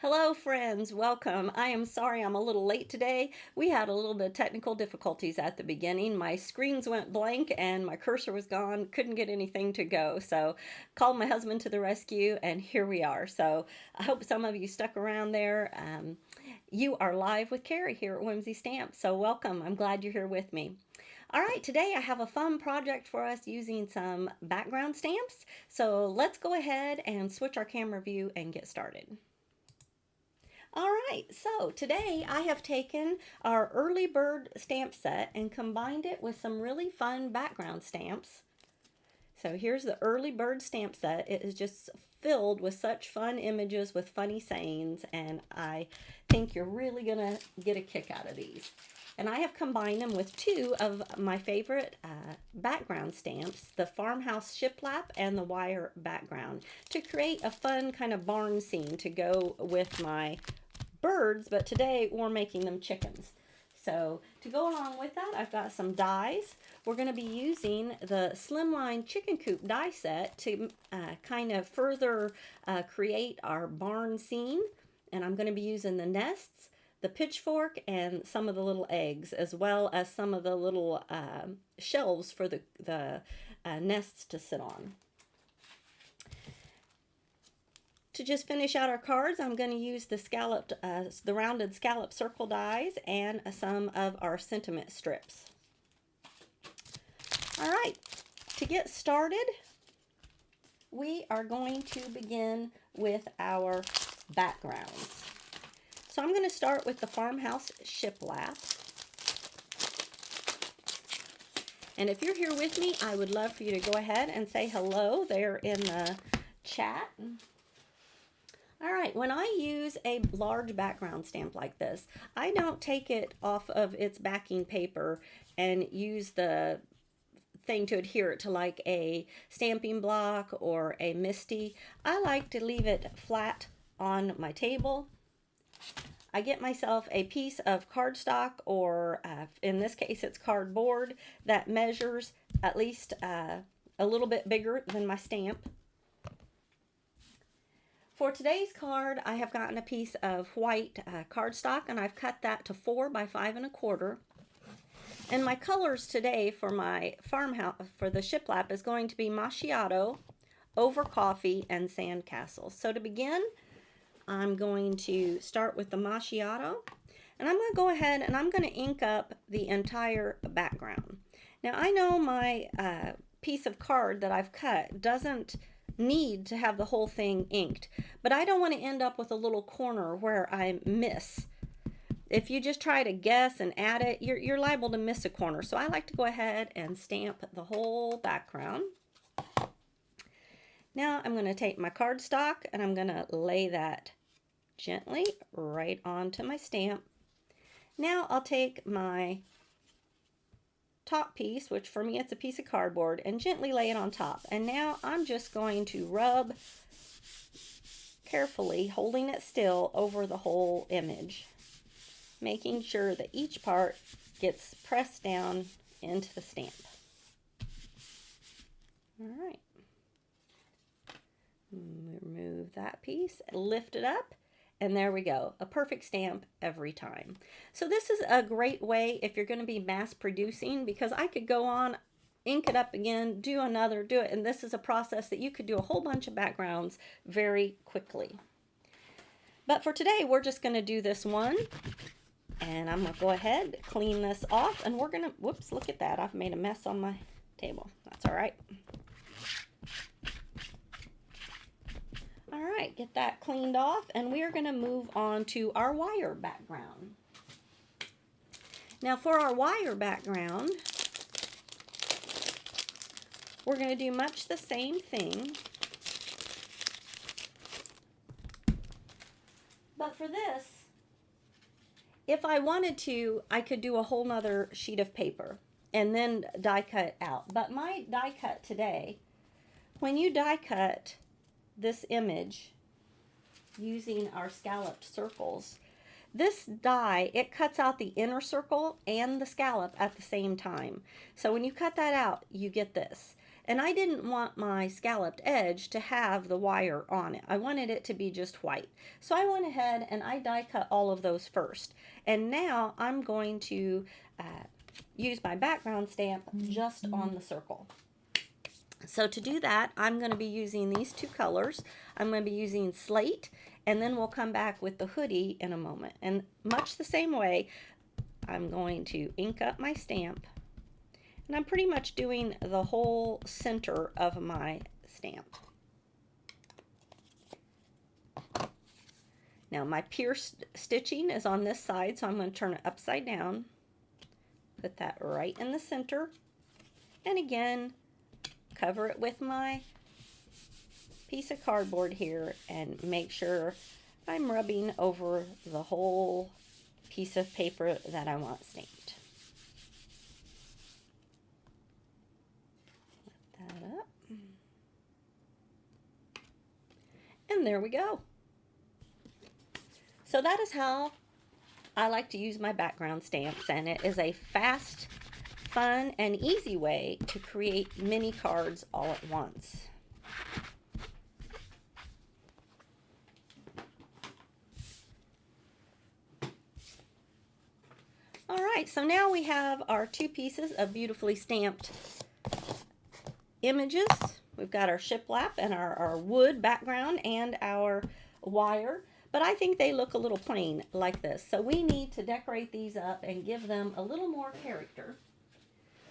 Hello friends, welcome. I am sorry I'm a little late today. We had a little bit of technical difficulties at the beginning. My screens went blank and my cursor was gone. Couldn't get anything to go. So called my husband to the rescue and here we are. So I hope some of you stuck around there. You are live with Carrie here at Whimsy Stamp. So welcome. I'm glad you're here with me. All right, today I have a fun project for us using some background stamps. So let's go ahead and switch our camera view and get started. All right, so today I have taken our early bird stamp set and combined it with some really fun background stamps. So here's the early bird stamp set. It is just filled with such fun images with funny sayings, and I think you're really gonna get a kick out of these. And I have combined them with two of my favorite background stamps, the farmhouse shiplap and the wire background, to create a fun kind of barn scene to go with my birds, but today we're making them chickens. So to go along with that, I've got some dies. We're going to be using the Slimline Chicken Coop die set to kind of further create our barn scene. And I'm going to be using the nests, the pitchfork, and some of the little eggs, as well as some of the little shelves for the nests to sit on. To just finish out our cards, I'm going to use the scalloped, the rounded scallop circle dies and some of our sentiment strips. All right, to get started, we are going to begin with our backgrounds. So I'm going to start with the farmhouse shiplap. And if you're here with me, I would love for you to go ahead and say hello there in the chat. All right, when I use a large background stamp like this, I don't take it off of its backing paper and use the thing to adhere it to like a stamping block or a MISTI. I like to leave it flat on my table. I get myself a piece of cardstock, or in this case it's cardboard, that measures at least a little bit bigger than my stamp. For today's card, I have gotten a piece of white cardstock, and I've cut that to 4 by 5 1/4. And my colors today for my farmhouse, for the shiplap, is going to be macchiato, over coffee, and sandcastles. So to begin, I'm going to start with the macchiato, and I'm going to go ahead and I'm going to ink up the entire background. Now I know my piece of card that I've cut doesn't need to have the whole thing inked, but I don't want to end up with a little corner where I miss. If you just try to guess and add it, you're liable to miss a corner. So I like to go ahead and stamp the whole background. Now I'm going to take my cardstock and I'm going to lay that gently right onto my stamp. Now I'll take my top piece, which for me it's a piece of cardboard, and gently lay it on top. And now I'm just going to rub carefully, holding it still, over the whole image, making sure that each part gets pressed down into the stamp. All right. Remove that piece, lift it up, and there we go, a perfect stamp every time. So this is a great way if you're going to be mass producing, because I could go on, ink it up again, do another, do it, and this is a process that you could do a whole bunch of backgrounds very quickly. But for today, we're just going to do this one, and I'm going to go ahead, clean this off, and we're going to, whoops, look at that, I've made a mess on my table. That's all right. All right, get that cleaned off, and we are going to move on to our wire background. Now for our wire background, we're going to do much the same thing. But for this, if I wanted to, I could do a whole nother sheet of paper and then die cut out. But my die cut today, when you die cut this image using our scalloped circles, this die, it cuts out the inner circle and the scallop at the same time. So when you cut that out, you get this. and I didn't want my scalloped edge to have the wire on it. I wanted it to be just white. So I went ahead and I die cut all of those first. And now I'm going to use my background stamp just on the circle. So to do that, I'm going to be using these two colors. I'm going to be using slate, and then we'll come back with the hoodie in a moment. And much the same way, I'm going to ink up my stamp, and I'm pretty much doing the whole center of my stamp. Now my pierced stitching is on this side, so I'm going to turn it upside down, put that right in the center, and again, cover it with my piece of cardboard here and make sure I'm rubbing over the whole piece of paper that I want stamped. Let that up. And there we go. So that is how I like to use my background stamps, and it is a fast, fun, and easy way to create mini cards all at once. All right, so now we have our two pieces of beautifully stamped images. We've got our shiplap and our wood background and our wire, but I think they look a little plain like this. So we need to decorate these up and give them a little more character.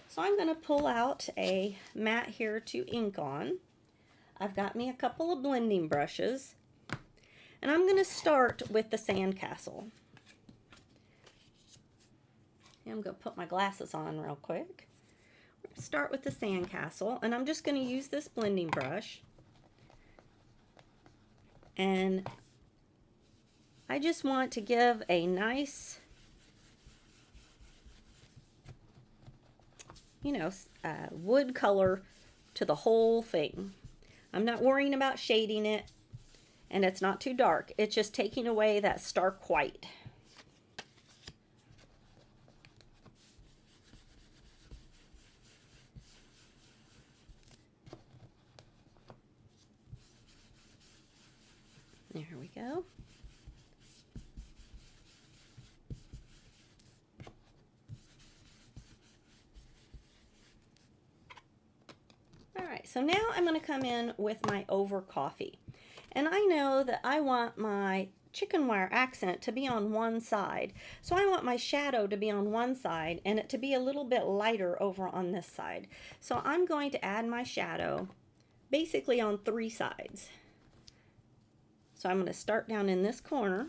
So I'm going to pull out a mat here to ink on. I've got me a couple of blending brushes, and I'm going to start with the sandcastle. I'm going to put my glasses on real quick. Start with the sandcastle, and I'm just going to use this blending brush, and I just want to give a nice, wood color to the whole thing. I'm not worrying about shading it, and it's not too dark. It's just taking away that stark white. There we go. All right, so now I'm going to come in with my over coffee. And I know that I want my chicken wire accent to be on one side. So I want my shadow to be on one side and it to be a little bit lighter over on this side. So I'm going to add my shadow basically on three sides. So I'm going to start down in this corner.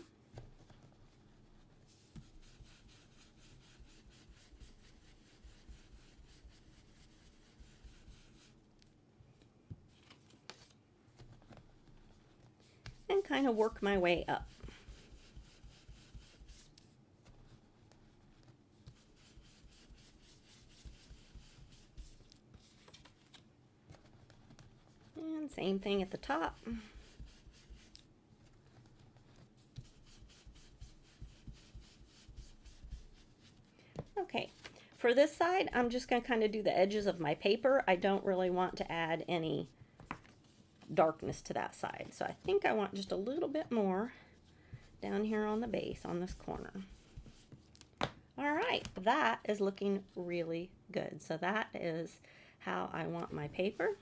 And kind of work my way up. And same thing at the top. Okay, for this side, I'm just going to kind of do the edges of my paper. I don't really want to add any darkness to that side. So I think I want just a little bit more down here on the base on this corner. All right, that is looking really good. So that is how I want my paper.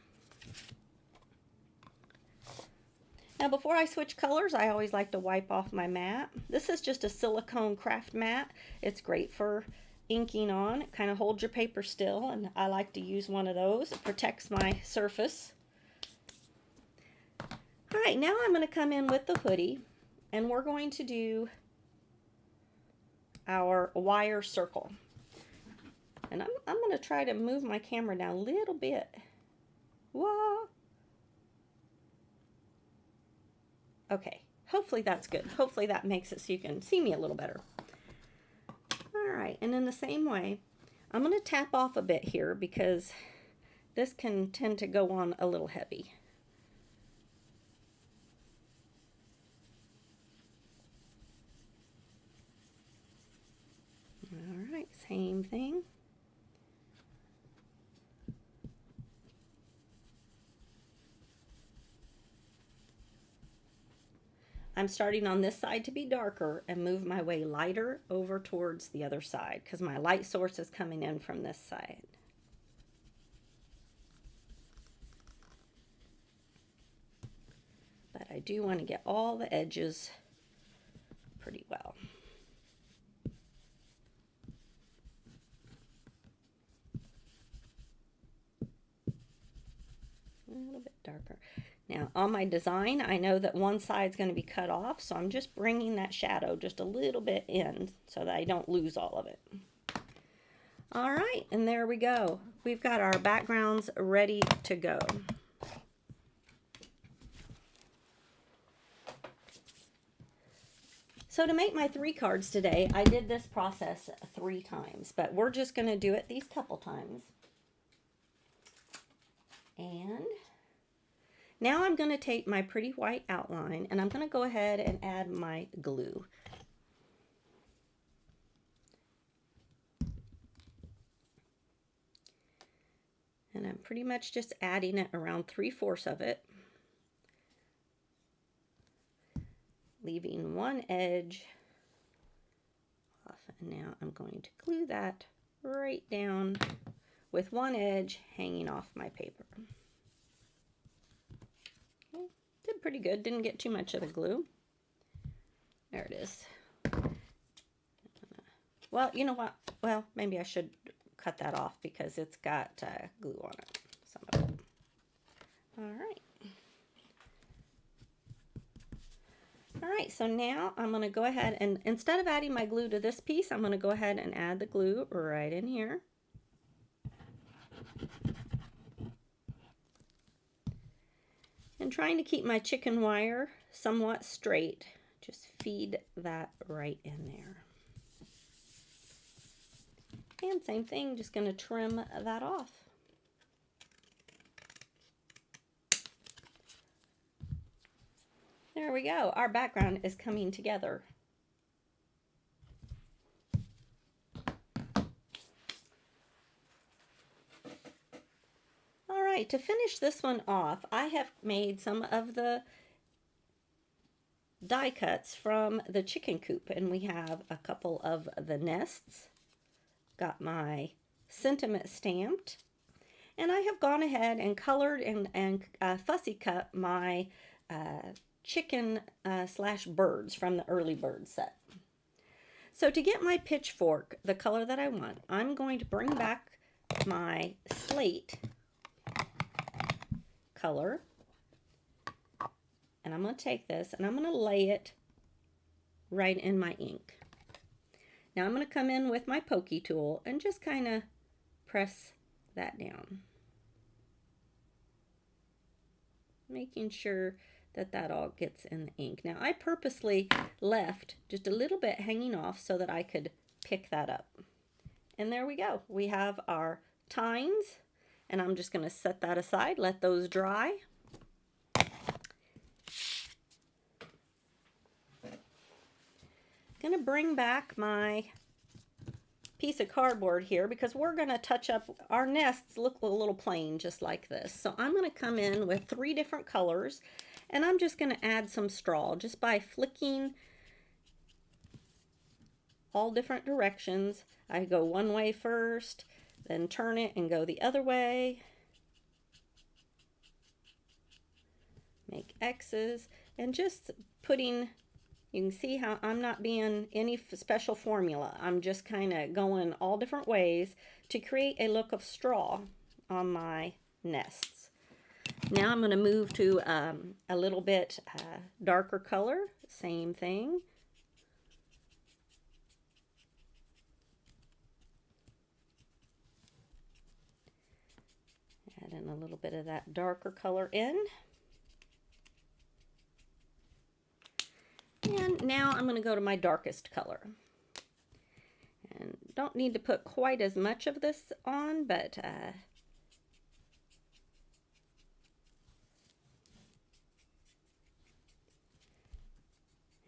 Now before I switch colors, I always like to wipe off my mat. This is just a silicone craft mat. It's great for inking on. It kind of holds your paper still, and I like to use one of those. It protects my surface. All right, now I'm going to come in with the hoodie, and we're going to do our wire circle. And I'm going to try to move my camera down a little bit. Whoa. Okay, hopefully that's good. Hopefully that makes it so you can see me a little better. All right, and in the same way, I'm going to tap off a bit here because this can tend to go on a little heavy. All right, same thing. I'm starting on this side to be darker and move my way lighter over towards the other side because my light source is coming in from this side. But I do want to get all the edges pretty well. A little bit darker. Now on my design, I know that one side's going to be cut off, so I'm just bringing that shadow just a little bit in so that I don't lose all of it. All right, and there we go. We've got our backgrounds ready to go. So to make my 3 cards today, I did this process 3 times, but we're just going to do it these couple times. And now I'm going to take my pretty white outline and I'm going to go ahead and add my glue. And I'm pretty much just adding it around 3/4 of it, leaving one edge off. And now I'm going to glue that right down with one edge hanging off my paper. Okay, did pretty good, didn't get too much of the glue. There it is. Well, you know what? Well, maybe I should cut that off because it's got glue on it, some of it. All right. All right, so now I'm going to go ahead and instead of adding my glue to this piece, I'm going to go ahead and add the glue right in here. And trying to keep my chicken wire somewhat straight, just feed that right in there. And same thing, just going to trim that off. There we go. Our background is coming together. All right, to finish this one off, I have made some of the die cuts from the chicken coop, and we have a couple of the nests. Got my sentiment stamped, and I have gone ahead and colored and fussy cut my chicken slash birds from the early bird set. So to get my pitchfork the color that I want, I'm going to bring back my slate color, and I'm going to take this and I'm going to lay it right in my ink. Now I'm going to come in with my pokey tool and just kind of press that down, making sure that that all gets in the ink. Now I purposely left just a little bit hanging off so that I could pick that up. And there we go. We have our tines, and I'm just going to set that aside, let those dry. Going to bring back my piece of cardboard here because we're going to touch up our nests. Look a little plain just like this. So I'm going to come in with 3 different colors, and I'm just going to add some straw just by flicking all different directions. I go one way first, then turn it and go the other way. Make X's and just putting. You can see how I'm not being any special formula. I'm just kind of going all different ways to create a look of straw on my nests. Now I'm going to move to a little bit darker color. Same thing. Add in a little bit of that darker color in. And now I'm going to go to my darkest color. And don't need to put quite as much of this on, but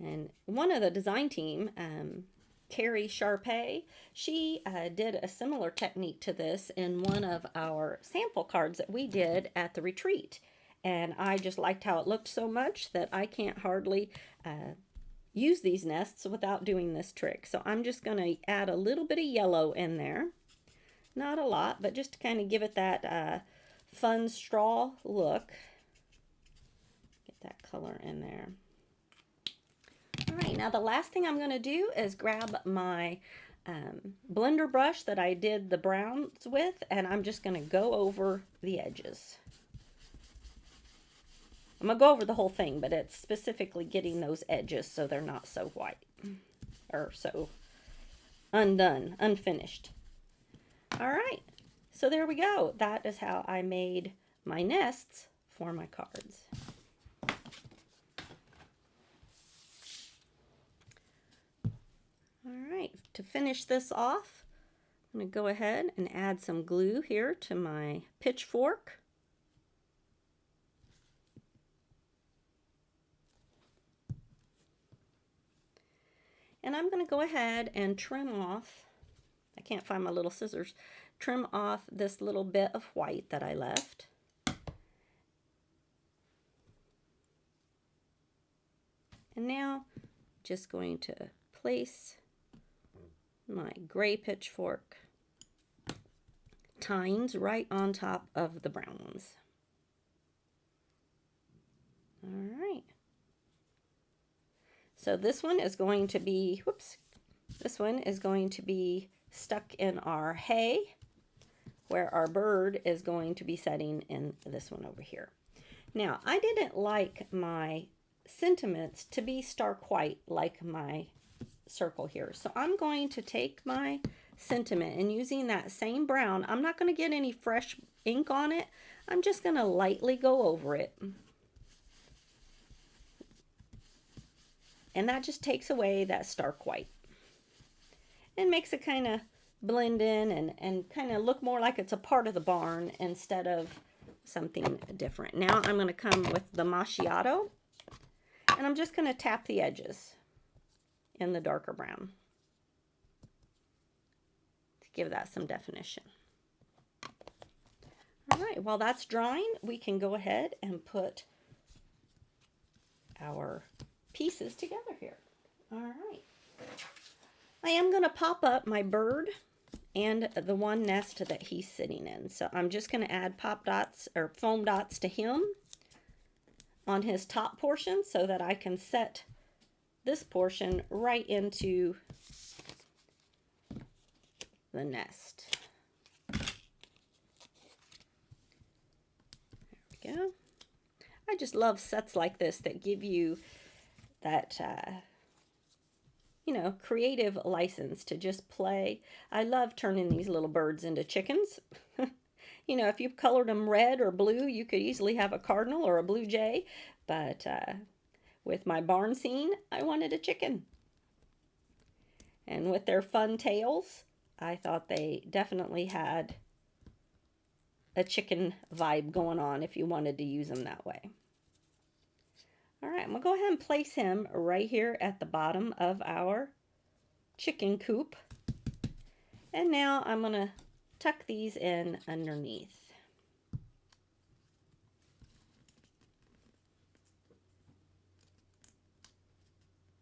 and one of the design team, Carrie Sharpay, she did a similar technique to this in one of our sample cards that we did at the retreat. and I just liked how it looked so much that I can't hardly use these nests without doing this trick. So I'm just going to add a little bit of yellow in there. Not a lot, but just to kind of give it that fun straw look. Get that color in there. All right, now the last thing I'm going to do is grab my blender brush that I did the browns with, and I'm just going to go over the edges. I'm going to go over the whole thing, but it's specifically getting those edges so they're not so white or so undone, unfinished. All right, so there we go. That is how I made my nests for my cards. All right, to finish this off, I'm going to go ahead and add some glue here to my pitchfork. And I'm going to go ahead and trim off, I can't find my little scissors, trim off this little bit of white that I left. And now just going to place my gray pitchfork tines right on top of the brown ones. All right. So this one is going to be, this one is going to be stuck in our hay, where our bird is going to be setting in this one over here. Now, I didn't like my sentiments to be stark white like my circle here. So I'm going to take my sentiment and using that same brown, I'm not going to get any fresh ink on it. I'm just going to lightly go over it. And that just takes away that stark white and makes it kind of blend in and kind of look more like it's a part of the barn instead of something different. Now I'm going to come with the macchiato, and I'm just going to tap the edges in the darker brown to give that some definition. All right, while that's drying, we can go ahead and put our pieces together here. All right. I am going to pop up my bird and the one nest that he's sitting in. So I'm just going to add pop dots or foam dots to him on his top portion so that I can set this portion right into the nest. There we go. I just love sets like this that give you that, you know, creative license to just play. I love turning these little birds into chickens. You know, if you've colored them red or blue, you could easily have a cardinal or a blue jay. But with my barn scene, I wanted a chicken. And with their fun tails, I thought they definitely had a chicken vibe going on if you wanted to use them that way. All right, I'm going to go ahead and place him right here at the bottom of our chicken coop. And now I'm going to tuck these in underneath.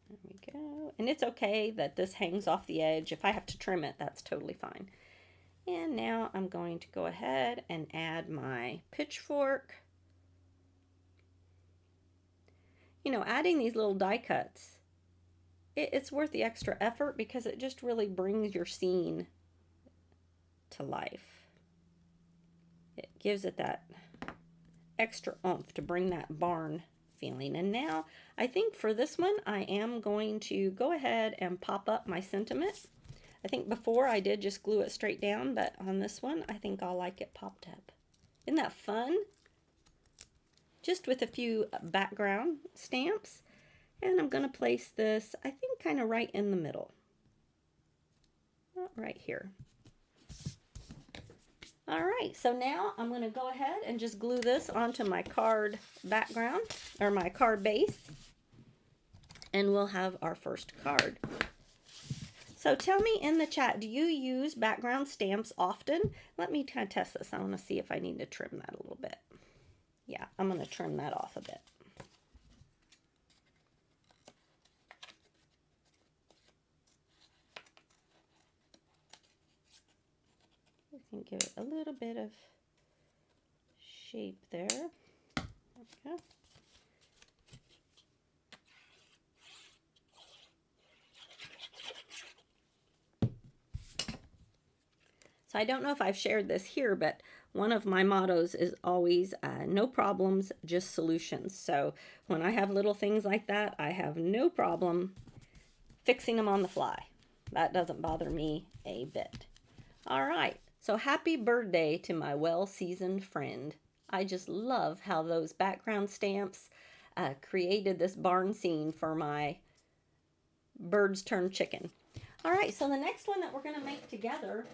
There we go. And it's okay that this hangs off the edge. If I have to trim it, that's totally fine. And now I'm going to go ahead and add my pitchfork. You know, adding these little die cuts, it's worth the extra effort because it just really brings your scene to life. It gives it that extra oomph to bring that barn feeling. And now I think for this one, I am going to go ahead and pop up my sentiment. I think before I did just glue it straight down, but on this one, I think I'll like it popped up. Isn't that fun? Just with a few background stamps. And I'm going to place this, I think, kind of right in the middle. Right here. All right, so now I'm going to go ahead and just glue this onto my card background, or my card base. And we'll have our first card. So tell me in the chat, do you use background stamps often? Let me kind of test this. I want to see if I need to trim that a little bit. Yeah, I'm going to trim that off a bit. We can give it a little bit of shape there. There we go. So I don't know if I've shared this here, but one of my mottos is always no problems, just solutions. So when I have little things like that, I have no problem fixing them on the fly. That doesn't bother me a bit. All right, so happy birthday to my well-seasoned friend. I just love how those background stamps created this barn scene for my birds turned chicken. All right, so the next one that we're going to make together,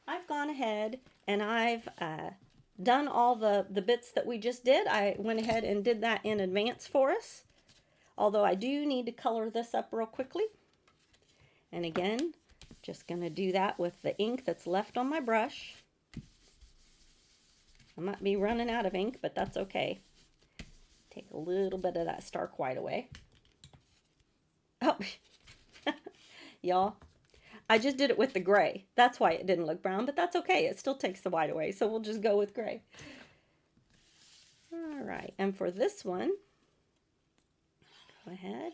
I've gone ahead and I've done all the bits that we just did. I went ahead and did that in advance for us. Although I do need to color this up real quickly. And again, just going to do that with the ink that's left on my brush. I might be running out of ink, but that's okay. Take a little bit of that stark white away. Oh, y'all. I just did it with the gray. That's why it didn't look brown, but that's okay. It still takes the white away, so we'll just go with gray. All right, and for this one, go ahead.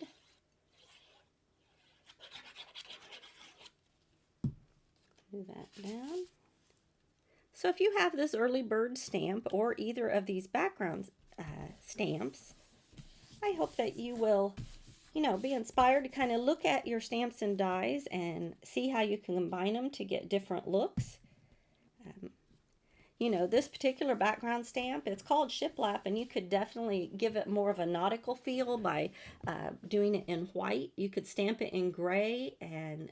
Do that down. So if you have this early bird stamp or either of these background stamps, I hope that you will, be inspired to kind of look at your stamps and dies and see how you can combine them to get different looks. This particular background stamp, it's called shiplap, and you could definitely give it more of a nautical feel by doing it in white. You could stamp it in gray and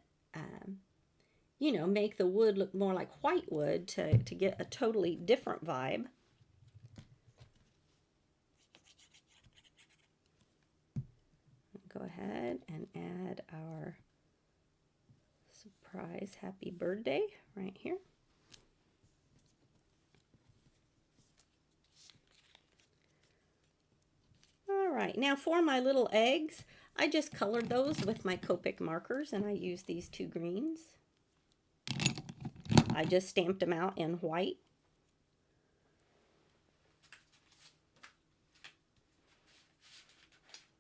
make the wood look more like white wood to get a totally different vibe. Go ahead and add our surprise happy birthday right here. All right, now for my little eggs, I just colored those with my Copic markers, and I used these two greens. I just stamped them out in white.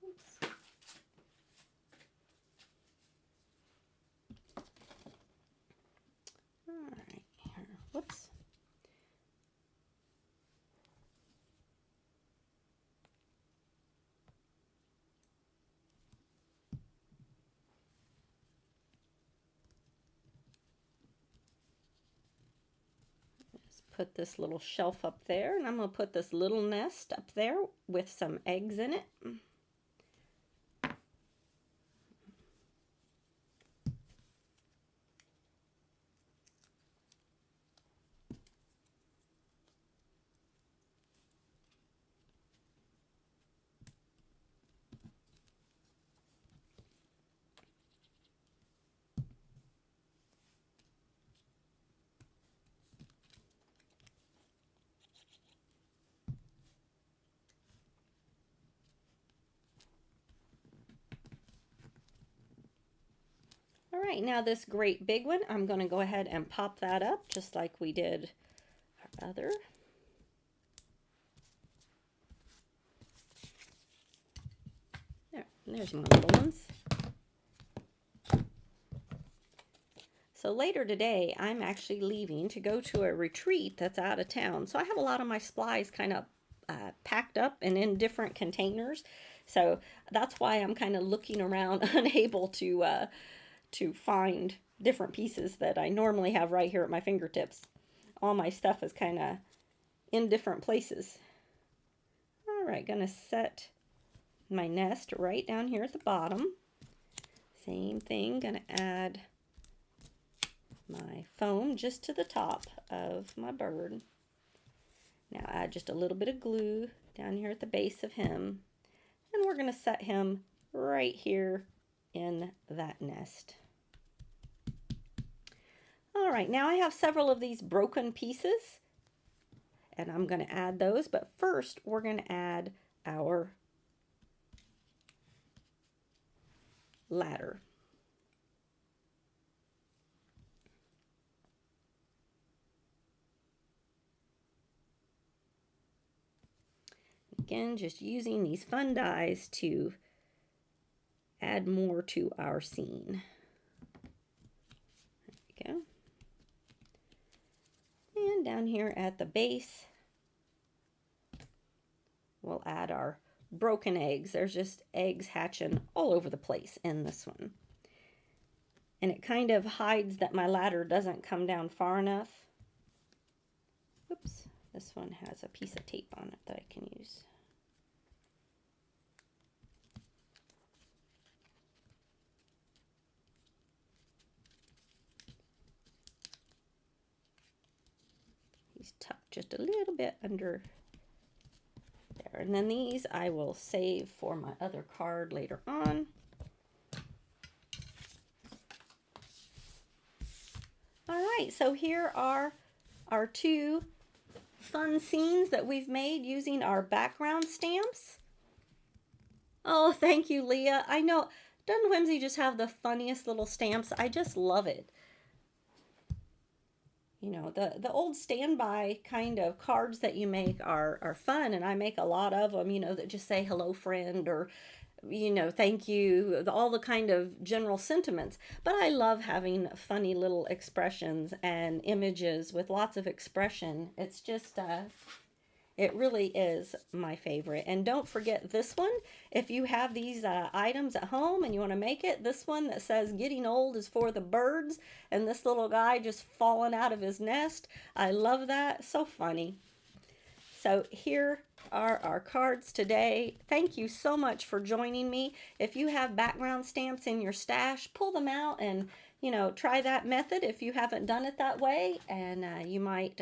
Oops. All right, here. Whoops. Put this little shelf up there, and I'm going to put this little nest up there with some eggs in it. All right, now this great big one, I'm going to go ahead and pop that up just like we did our other. There's my little ones. So later today, I'm actually leaving to go to a retreat that's out of town. So I have a lot of my supplies kind of packed up and in different containers. So that's why I'm kind of looking around, unable to find different pieces that I normally have right here at my fingertips. All my stuff is kind of in different places. All right, gonna set my nest right down here at the bottom. Same thing, gonna add my foam just to the top of my bird. Now add just a little bit of glue down here at the base of him, and we're gonna set him right here in that nest. All right, now I have several of these broken pieces, and I'm going to add those. But first, we're going to add our ladder. Again, just using these fun dies to add more to our scene. There we go. And down here at the base, we'll add our broken eggs. There's just eggs hatching all over the place in this one. And it kind of hides that my ladder doesn't come down far enough. Oops, this one has a piece of tape on it that I can use. He's tucked just a little bit under there. And then these I will save for my other card later on. All right, so here are our two fun scenes that we've made using our background stamps. Oh, thank you, Leah. I know, doesn't Whimsy just have the funniest little stamps? I just love it. You know, the old standby kind of cards that you make are fun, and I make a lot of them, you know, that just say hello friend or, you know, thank you, all the kind of general sentiments. But I love having funny little expressions and images with lots of expression. It's just, it really is my favorite. And don't forget this one. If you have these items at home and you want to make it, this one that says getting old is for the birds, and this little guy just falling out of his nest. I love that. So funny. So here are our cards today. Thank you so much for joining me. If you have background stamps in your stash, pull them out and, you know, try that method if you haven't done it that way, and you might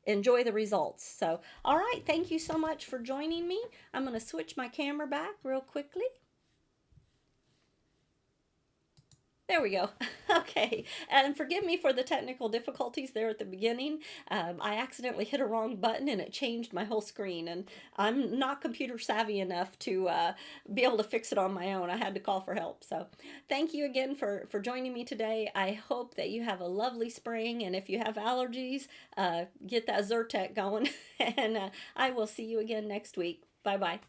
enjoy the results. So, all right, thank you so much for joining me. I'm going to switch my camera back real quickly. There we go. Okay, and forgive me for the technical difficulties there at the beginning. I accidentally hit a wrong button and it changed my whole screen, and I'm not computer savvy enough to be able to fix it on my own. I had to call for help. So thank you again for joining me today. I hope that you have a lovely spring, and if you have allergies, get that Zyrtec going, and I will see you again next week. Bye-bye.